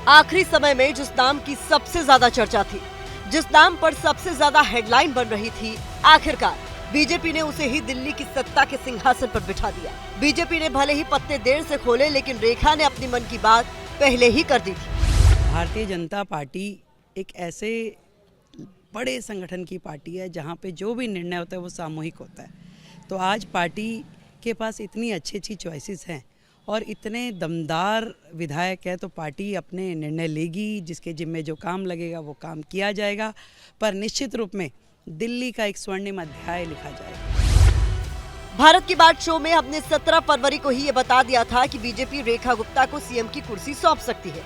आखिरी समय में जिस नाम की सबसे ज्यादा चर्चा थी, जिस नाम पर सबसे ज्यादा हेडलाइन बन रही थी, आखिरकार बीजेपी ने उसे ही दिल्ली की सत्ता के सिंहासन पर बिठा दिया। बीजेपी ने भले ही पत्ते देर से खोले, लेकिन रेखा ने अपनी मन की बात पहले ही कर दी थी। भारतीय जनता पार्टी एक ऐसे बड़े संगठन की पार्टी है जहां पे जो भी निर्णय होता है वो सामूहिक होता है। तो आज पार्टी के पास इतनी अच्छी अच्छी चॉइसेस हैं और इतने दमदार विधायक हैं, तो पार्टी अपने निर्णय लेगी, जिसके जिम्मे जो काम लगेगा वो काम किया जाएगा। पर निश्चित रूप में दिल्ली का एक स्वर्णिम अध्याय लिखा जाएगा। भारत की बात शो में हमने 17 फरवरी को ही ये बता दिया था कि बीजेपी रेखा गुप्ता को सीएम की कुर्सी सौंप सकती है।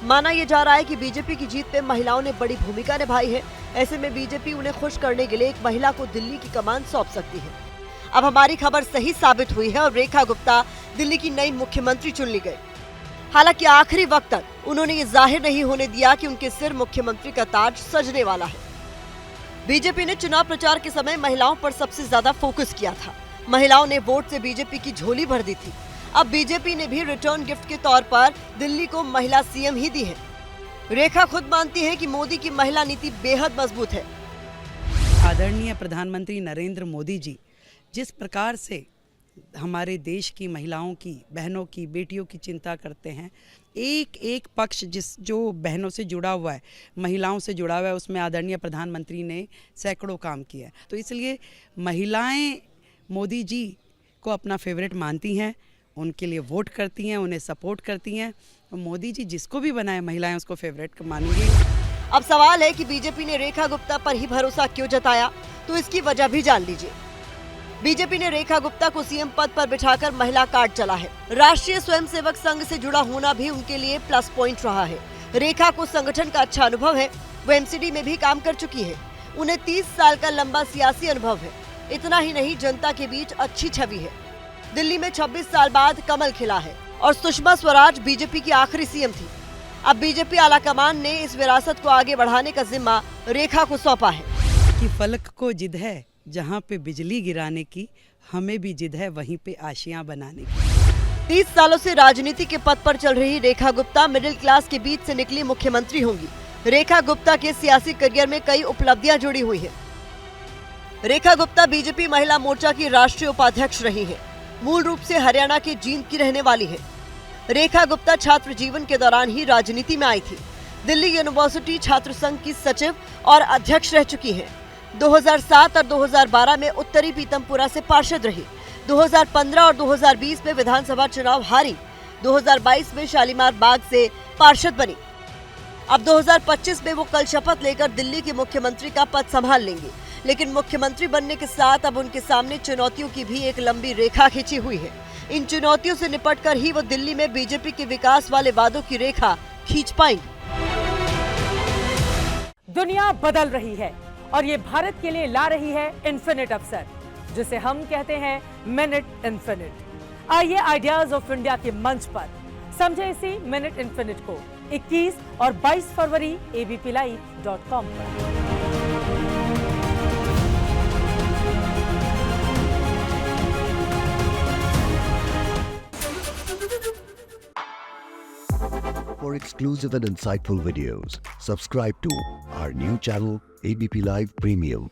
माना यह जा रहा है कि बीजेपी की जीत में महिलाओं ने बड़ी भूमिका निभाई है। ऐसे में बीजेपी उन्हें खुश करने के लिए एक महिला को दिल्ली की कमान सौंप सकती है। अब हमारी खबर सही साबित हुई है और रेखा गुप्ता दिल्ली की नई मुख्यमंत्री चुन ली गई। हालांकि आखिरी वक्त तक उन्होंने ये जाहिर नहीं होने दिया कि उनके सिर मुख्यमंत्री का ताज सजने वाला है। बीजेपी ने चुनाव प्रचार के समय महिलाओं पर सबसे ज्यादा फोकस किया था। महिलाओं ने वोट से बीजेपी की झोली भर दी थी। अब बीजेपी ने भी रिटर्न गिफ्ट के तौर पर दिल्ली को महिला सीएम ही दी है। रेखा खुद मानती है कि मोदी की महिला नीति बेहद मजबूत है। आदरणीय प्रधानमंत्री नरेंद्र मोदी जी जिस प्रकार से हमारे देश की महिलाओं की, बहनों की, बेटियों की चिंता करते हैं, एक एक पक्ष जो बहनों से जुड़ा हुआ है, महिलाओं से जुड़ा हुआ है, उसमें आदरणीय प्रधानमंत्री ने सैकड़ों काम किया है। तो इसलिए महिलाएं मोदी जी को अपना फेवरेट मानती हैं, उनके लिए वोट करती हैं, उन्हें सपोर्ट करती हैं। और मोदी जी जिसको भी बनाए महिलाएं उसको फेवरेट मानेंगी। अब सवाल है कि बीजेपी ने रेखा गुप्ता पर ही भरोसा क्यों जताया, तो इसकी वजह भी जान लीजिए। बीजेपी ने रेखा गुप्ता को सीएम पद पर बिठाकर महिला कार्ड चला है। राष्ट्रीय स्वयंसेवक संघ से जुड़ा होना भी उनके लिए प्लस पॉइंट रहा है। रेखा को संगठन का अच्छा अनुभव है। वो एमसीडी में भी काम कर चुकी है। उन्हें 30 साल का लंबा सियासी अनुभव है। इतना ही नहीं, जनता के बीच अच्छी छवि है। दिल्ली में 26 साल बाद कमल खिला है और सुषमा स्वराज बीजेपी की आखिरी सीएम थी। अब बीजेपी आलाकमान ने इस विरासत को आगे बढ़ाने का जिम्मा रेखा को सौंपा है। कि फलक को जिद है जहाँ पे बिजली गिराने की, हमें भी जिद है वहीं पे आशियां बनाने की। 30 सालों से राजनीति के पद पर चल रही रेखा गुप्ता मिडिल क्लास के बीच से निकली मुख्यमंत्री होंगी। रेखा गुप्ता के सियासी करियर में कई उपलब्धियां जुड़ी हुई हैं। रेखा गुप्ता बीजेपी महिला मोर्चा की राष्ट्रीय उपाध्यक्ष रही है। मूल रूप से हरियाणा के जींद की रहने वाली है। रेखा गुप्ता छात्र जीवन के दौरान ही राजनीति में आई थी। दिल्ली यूनिवर्सिटी छात्र संघ की सचिव और अध्यक्ष रह चुकी है। 2007 और 2012 में उत्तरी पीतमपुरा से पार्षद रही। 2015 और 2020 में विधानसभा चुनाव हारी। 2022 में शालीमार बाग से पार्षद बनी। अब 2025 में वो कल शपथ लेकर दिल्ली के मुख्यमंत्री का पद संभाल लेंगे। लेकिन मुख्यमंत्री बनने के साथ अब उनके सामने चुनौतियों की भी एक लंबी रेखा खींची हुई है। इन चुनौतियों से निपटकर ही वो दिल्ली में बीजेपी के विकास वाले वादों की रेखा खींच पाएंगे। दुनिया बदल रही है और ये भारत के लिए ला रही है इन्फिनिट अवसर, जिसे हम कहते हैं मिनट इन्फिनिट। आइए आइडियाज ऑफ इंडिया के मंच पर समझे इसी मिनट इन्फिनिट को 21 और 22 फरवरी abplive.com पर। For exclusive and insightful videos, subscribe to our new channel ABP Live Premium.